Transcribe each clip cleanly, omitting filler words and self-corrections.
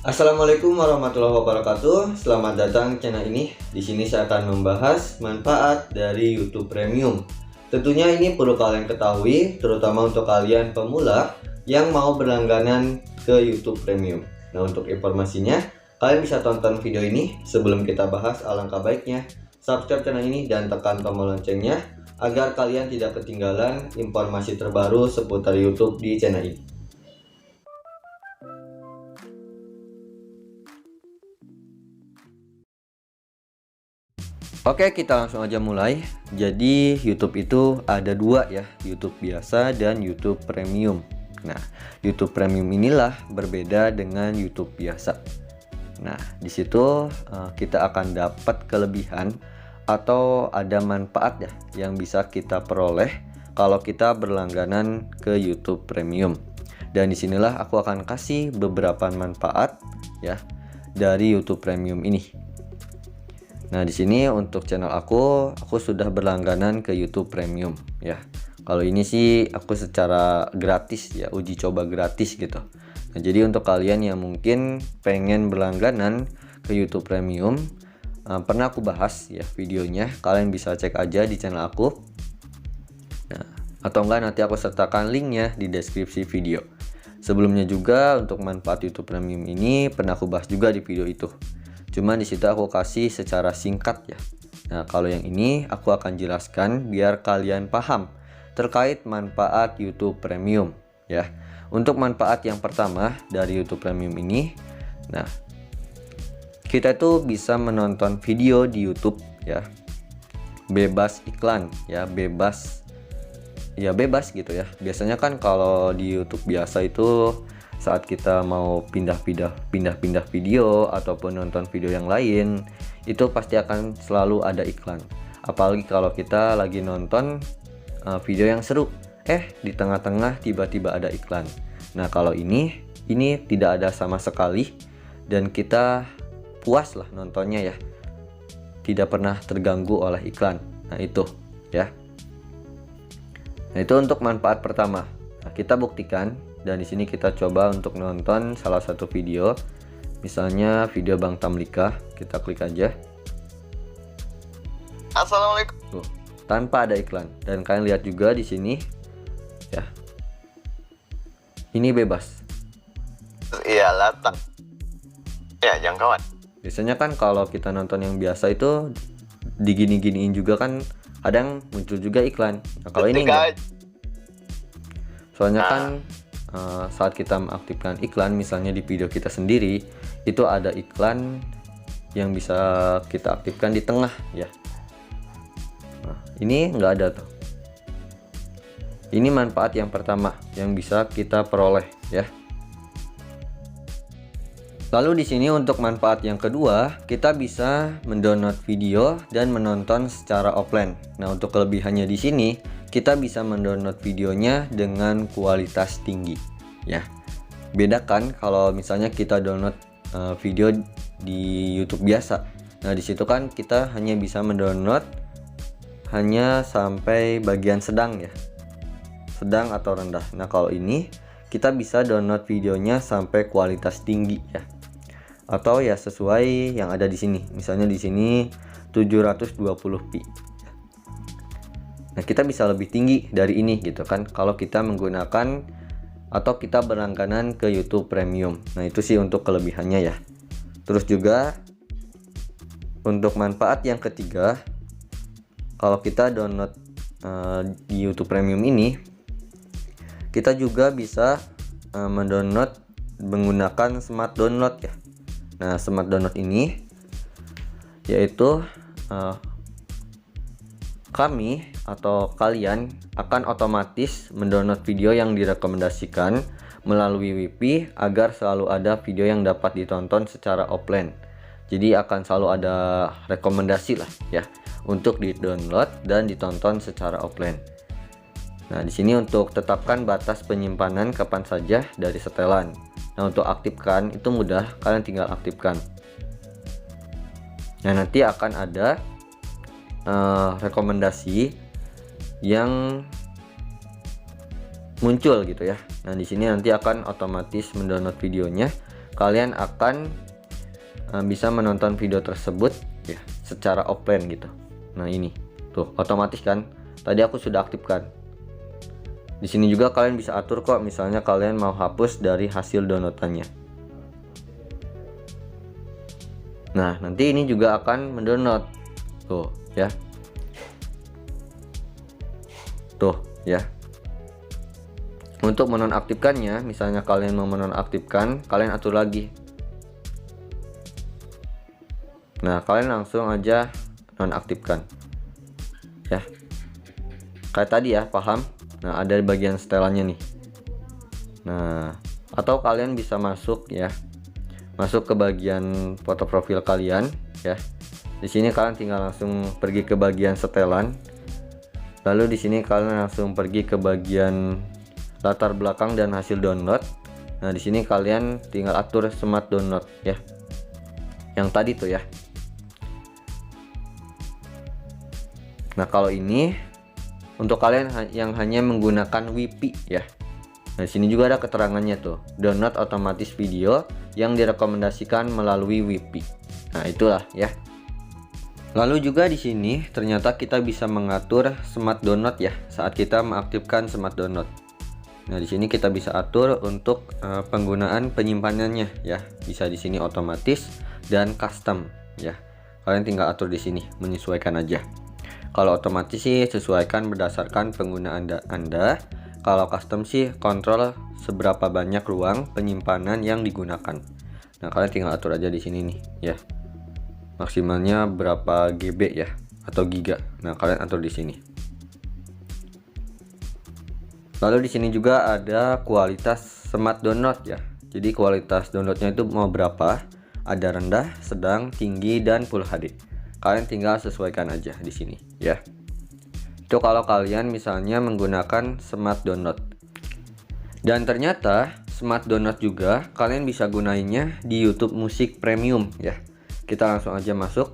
Assalamualaikum warahmatullahi wabarakatuh. Selamat datang channel ini. Di sini saya akan membahas manfaat dari YouTube Premium. Tentunya ini perlu kalian ketahui, terutama untuk kalian pemula yang mau berlangganan ke YouTube Premium. Nah, untuk informasinya, kalian bisa tonton video ini. Sebelum kita bahas, alangkah baiknya subscribe channel ini dan tekan tombol loncengnya agar kalian tidak ketinggalan informasi terbaru seputar YouTube di channel ini. Oke, kita langsung aja mulai. Jadi YouTube itu ada dua ya, YouTube biasa dan YouTube Premium. Nah, YouTube Premium inilah berbeda dengan YouTube biasa. Nah, di situ kita akan dapat kelebihan atau ada manfaat ya yang bisa kita peroleh kalau kita berlangganan ke YouTube Premium. Dan disinilah aku akan kasih beberapa manfaat ya dari YouTube Premium ini. Nah, di sini untuk channel aku sudah berlangganan ke YouTube Premium ya. Kalau ini sih aku secara gratis ya, uji coba gratis gitu. Nah, jadi untuk kalian yang mungkin pengen berlangganan ke YouTube Premium, pernah aku bahas ya videonya, kalian bisa cek aja di channel aku. Nah, atau enggak nanti aku sertakan linknya di deskripsi video. Sebelumnya juga untuk manfaat YouTube Premium ini pernah aku bahas juga di video itu. Cuman di situ aku kasih secara singkat ya. Nah, kalau yang ini aku akan jelaskan biar kalian paham terkait manfaat YouTube Premium ya. Untuk manfaat yang pertama dari YouTube Premium ini, nah, kita itu bisa menonton video di YouTube ya, bebas iklan ya, bebas gitu ya. Biasanya kan kalau di YouTube biasa itu saat kita mau pindah-pindah video ataupun nonton video yang lain, itu pasti akan selalu ada iklan. Apalagi kalau kita lagi nonton video yang seru, di tengah-tengah tiba-tiba ada iklan. Nah, kalau ini tidak ada sama sekali dan kita puas lah nontonnya ya, tidak pernah terganggu oleh iklan. Nah, itu ya. Nah, itu untuk manfaat pertama. Nah, kita buktikan. Dan di sini kita coba untuk nonton salah satu video, misalnya video Bang Tamlika. Kita klik aja. Assalamualaikum. Tuh, tanpa ada iklan. Dan kalian lihat juga di sini, ya. Ini bebas. Iya, latang. Ya, jangkauan. Biasanya kan kalau kita nonton yang biasa itu digini-giniin juga kan, kadang muncul juga iklan. Nah, kalau ini enggak. Soalnya kan saat kita mengaktifkan iklan, misalnya di video kita sendiri, itu ada iklan yang bisa kita aktifkan di tengah ya. Nah, ini nggak ada tuh. Ini manfaat yang pertama yang bisa kita peroleh ya. Lalu di sini untuk manfaat yang kedua, kita bisa mendownload video dan menonton secara offline. Nah, untuk kelebihannya di sini, kita bisa mendownload videonya dengan kualitas tinggi ya. Beda kan kalau misalnya kita download video di YouTube biasa. Nah, di situ kan kita hanya bisa mendownload hanya sampai bagian sedang ya. Sedang atau rendah. Nah, kalau ini kita bisa download videonya sampai kualitas tinggi ya. Atau ya sesuai yang ada di sini. Misalnya di sini 720p. Nah, kita bisa lebih tinggi dari ini gitu kan kalau kita menggunakan atau kita berlangganan ke YouTube Premium. Nah, itu sih untuk kelebihannya ya. Terus juga untuk manfaat yang ketiga, kalau kita download di YouTube Premium ini, kita juga bisa mendownload menggunakan smart download ya. Nah, smart download ini yaitu kami atau kalian akan otomatis mendownload video yang direkomendasikan melalui WiFi agar selalu ada video yang dapat ditonton secara offline. Jadi akan selalu ada rekomendasi lah ya untuk di-download dan ditonton secara offline. Nah, di sini untuk tetapkan batas penyimpanan kapan saja dari setelan. Nah, untuk aktifkan itu mudah, kalian tinggal aktifkan. Nah, nanti akan ada rekomendasi yang muncul gitu ya. Nah, di sini nanti akan otomatis mendownload videonya kalian akan bisa menonton video tersebut ya secara offline gitu. Nah ini tuh otomatis kan, tadi aku sudah aktifkan. Di sini juga kalian bisa atur kok, misalnya kalian mau hapus dari hasil downloadannya. Nah nanti ini juga akan mendownload tuh ya, tuh ya. Untuk menonaktifkannya, misalnya kalian mau menonaktifkan, kalian atur lagi. Nah kalian langsung aja nonaktifkan ya, kayak tadi ya, paham? Nah ada di bagian setelannya nih. Nah atau kalian bisa masuk ya, masuk ke bagian foto profil kalian ya. Di sini kalian tinggal langsung pergi ke bagian setelan, lalu di sini kalian langsung pergi ke bagian latar belakang dan hasil download. Nah di sini kalian tinggal atur smart download ya, yang tadi tuh ya. Nah kalau ini untuk kalian yang hanya menggunakan WiFi ya. Nah di sini juga ada keterangannya tuh, download otomatis video yang direkomendasikan melalui WiFi. Nah itulah ya. Lalu juga di sini ternyata kita bisa mengatur smart download ya saat kita mengaktifkan smart download. Nah di sini kita bisa atur untuk penggunaan penyimpanannya ya. Bisa di sini otomatis dan custom ya. Kalian tinggal atur di sini, menyesuaikan aja. Kalau otomatis sih sesuaikan berdasarkan penggunaan Anda. Kalau custom sih kontrol seberapa banyak ruang penyimpanan yang digunakan. Nah kalian tinggal atur aja di sini nih ya. Maksimalnya berapa GB ya atau giga. Nah kalian atur di sini. Lalu di sini juga ada kualitas smart download ya. Jadi kualitas downloadnya itu mau berapa? Ada rendah, sedang, tinggi, dan Full HD. Kalian tinggal sesuaikan aja di sini ya. Itu kalau kalian misalnya menggunakan smart download. Dan ternyata smart download juga kalian bisa gunainnya di YouTube Music Premium ya. Kita langsung aja masuk.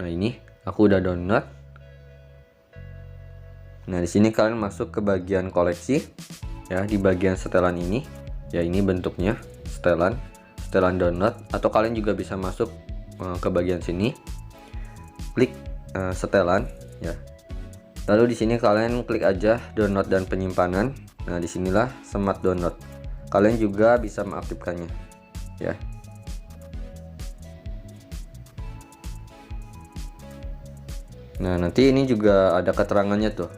Nah ini aku udah download. Nah di sini kalian masuk ke bagian koleksi ya, di bagian setelan ini ya. Ini bentuknya setelan download, atau kalian juga bisa masuk ke bagian sini, klik setelan ya. Lalu di sini kalian klik aja download dan penyimpanan. Nah disinilah smart download. Kalian juga bisa mengaktifkannya ya. Nah nanti ini juga ada keterangannya tuh.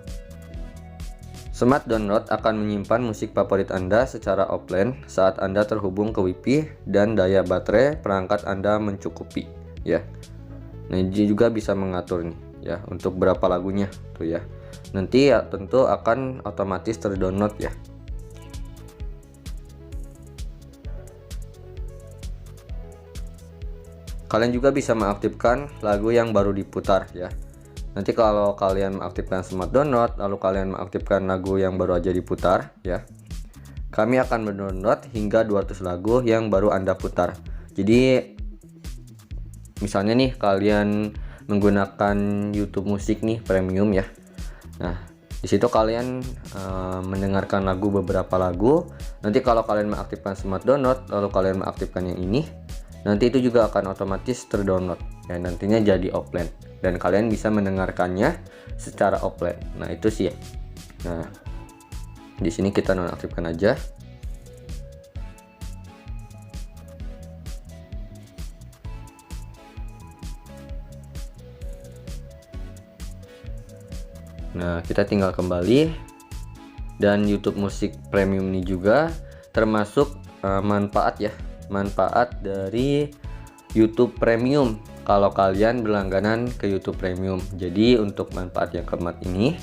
Smart download akan menyimpan musik favorit Anda secara offline saat Anda terhubung ke WiFi dan daya baterai perangkat Anda mencukupi ya. Nah ini juga bisa mengatur nih ya untuk berapa lagunya tuh ya. Nanti ya tentu akan otomatis terdownload ya. Kalian juga bisa mengaktifkan lagu yang baru diputar ya. Nanti kalau kalian mengaktifkan smart download, lalu kalian mengaktifkan lagu yang baru aja diputar ya, kami akan mendownload hingga 200 lagu yang baru Anda putar. Jadi misalnya nih kalian menggunakan YouTube Musik nih Premium ya. Nah di situ kalian mendengarkan lagu, beberapa lagu. Nanti kalau kalian mengaktifkan smart download, lalu kalian mengaktifkan yang ini, nanti itu juga akan otomatis terdownload ya, nantinya jadi offline dan kalian bisa mendengarkannya secara offline. Nah itu sih ya. Nah di sini kita nonaktifkan aja. Nah kita tinggal kembali. Dan YouTube Musik Premium ini juga termasuk manfaat ya, manfaat dari YouTube Premium kalau kalian berlangganan ke YouTube Premium. Jadi untuk manfaat yang keempat ini,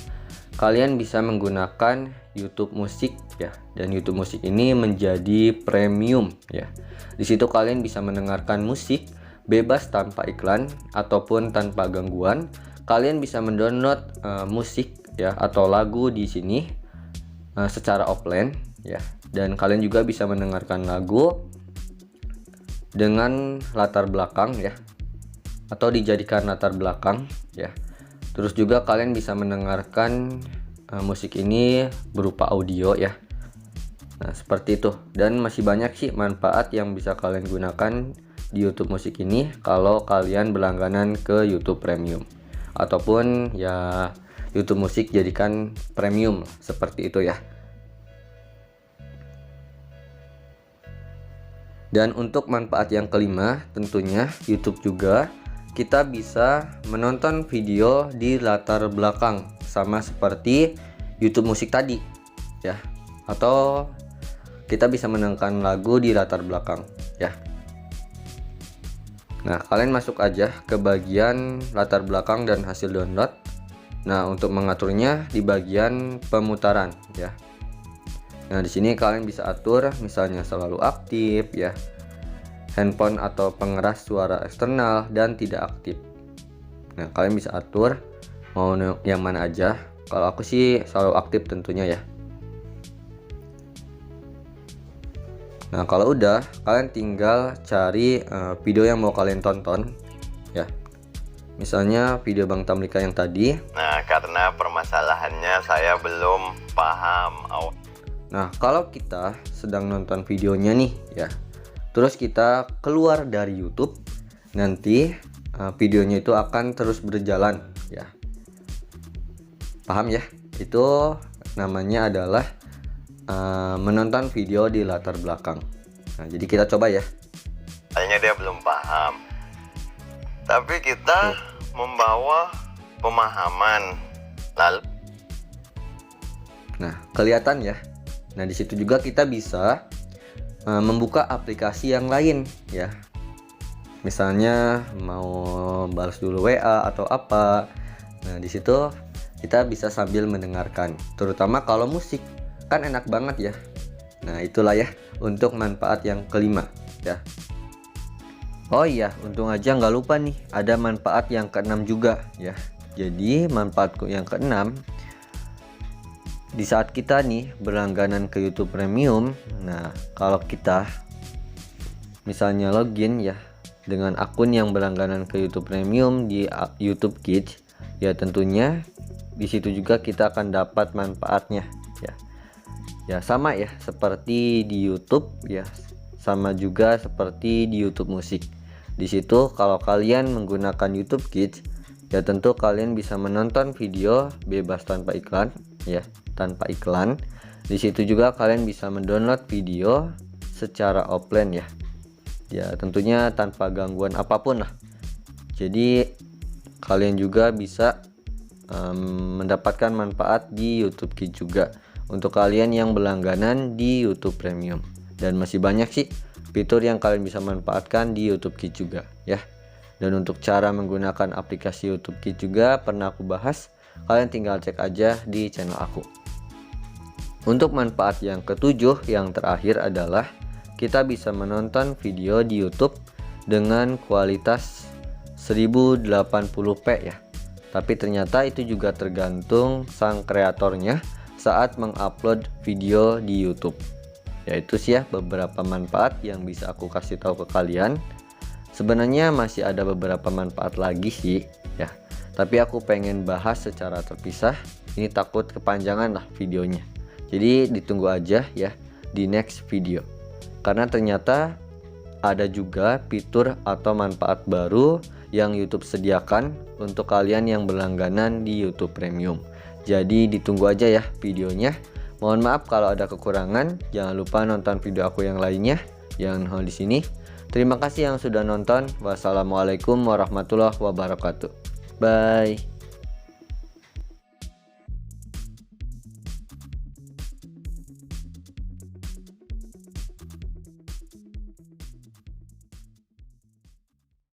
kalian bisa menggunakan YouTube Musik ya, dan YouTube Musik ini menjadi premium ya. Di situ kalian bisa mendengarkan musik bebas tanpa iklan ataupun tanpa gangguan. Kalian bisa mendownload musik ya atau lagu di sini secara offline ya, dan kalian juga bisa mendengarkan lagu dengan latar belakang ya, atau dijadikan latar belakang ya. Terus juga kalian bisa mendengarkan musik ini berupa audio ya. Nah, seperti itu. Dan masih banyak sih manfaat yang bisa kalian gunakan di YouTube Musik ini kalau kalian berlangganan ke YouTube Premium. Ataupun ya YouTube Musik jadikan premium seperti itu ya. Dan untuk manfaat yang kelima, tentunya YouTube juga kita bisa menonton video di latar belakang sama seperti YouTube Musik tadi ya. Atau kita bisa mendengarkan lagu di latar belakang ya. Nah, kalian masuk aja ke bagian latar belakang dan hasil download. Nah, untuk mengaturnya di bagian pemutaran ya. Nah, di sini kalian bisa atur misalnya selalu aktif ya, handphone atau pengeras suara eksternal dan tidak aktif. Nah, kalian bisa atur mau yang mana aja. Kalau aku sih selalu aktif tentunya ya. Nah, kalau udah, kalian tinggal cari video yang mau kalian tonton ya. Misalnya video Bang Tamlika yang tadi. Nah, karena permasalahannya saya belum paham. Nah, kalau kita sedang nonton videonya nih ya, terus kita keluar dari YouTube, nanti videonya itu akan terus berjalan ya. Paham ya? Itu namanya adalah menonton video di latar belakang. Nah, jadi kita coba ya. Kayaknya dia belum paham. Tapi kita membawa pemahaman. Lalu Nah, kelihatan ya. Nah, di situ juga kita bisa membuka aplikasi yang lain ya. Misalnya mau balas dulu WA atau apa. Nah, di situ kita bisa sambil mendengarkan. Terutama kalau musik. Kan enak banget ya. Nah, itulah ya untuk manfaat yang kelima ya. Oh iya, untung aja nggak lupa nih, ada manfaat yang keenam juga ya. Jadi manfaatku yang keenam, di saat kita nih berlangganan ke YouTube Premium, nah kalau kita misalnya login ya dengan akun yang berlangganan ke YouTube Premium di YouTube Kids, ya tentunya di situ juga kita akan dapat manfaatnya ya. Ya sama ya seperti di YouTube ya, sama juga seperti di YouTube Musik. Di situ kalau kalian menggunakan YouTube Kids ya tentu kalian bisa menonton video bebas tanpa iklan ya, tanpa iklan. Di situ juga kalian bisa mendownload video secara offline ya. Ya tentunya tanpa gangguan apapun lah. Jadi kalian juga bisa mendapatkan manfaat di YouTube Kids juga untuk kalian yang berlangganan di YouTube Premium. Dan masih banyak sih fitur yang kalian bisa manfaatkan di YouTube Kids juga ya. Dan untuk cara menggunakan aplikasi YouTube Kids juga pernah aku bahas. Kalian tinggal cek aja di channel aku. Untuk manfaat yang ketujuh yang terakhir adalah kita bisa menonton video di YouTube dengan kualitas 1080p ya. Tapi ternyata itu juga tergantung sang kreatornya saat mengupload video di YouTube. Yaitu sih ya beberapa manfaat yang bisa aku kasih tahu ke kalian. Sebenarnya masih ada beberapa manfaat lagi sih ya. Tapi aku pengen bahas secara terpisah. Ini takut kepanjangan lah videonya. Jadi ditunggu aja ya di next video. Karena ternyata ada juga fitur atau manfaat baru yang YouTube sediakan untuk kalian yang berlangganan di YouTube Premium. Jadi ditunggu aja ya videonya. Mohon maaf kalau ada kekurangan. Jangan lupa nonton video aku yang lainnya yang di sini. Terima kasih yang sudah nonton. Wassalamualaikum warahmatullahi wabarakatuh. Bye.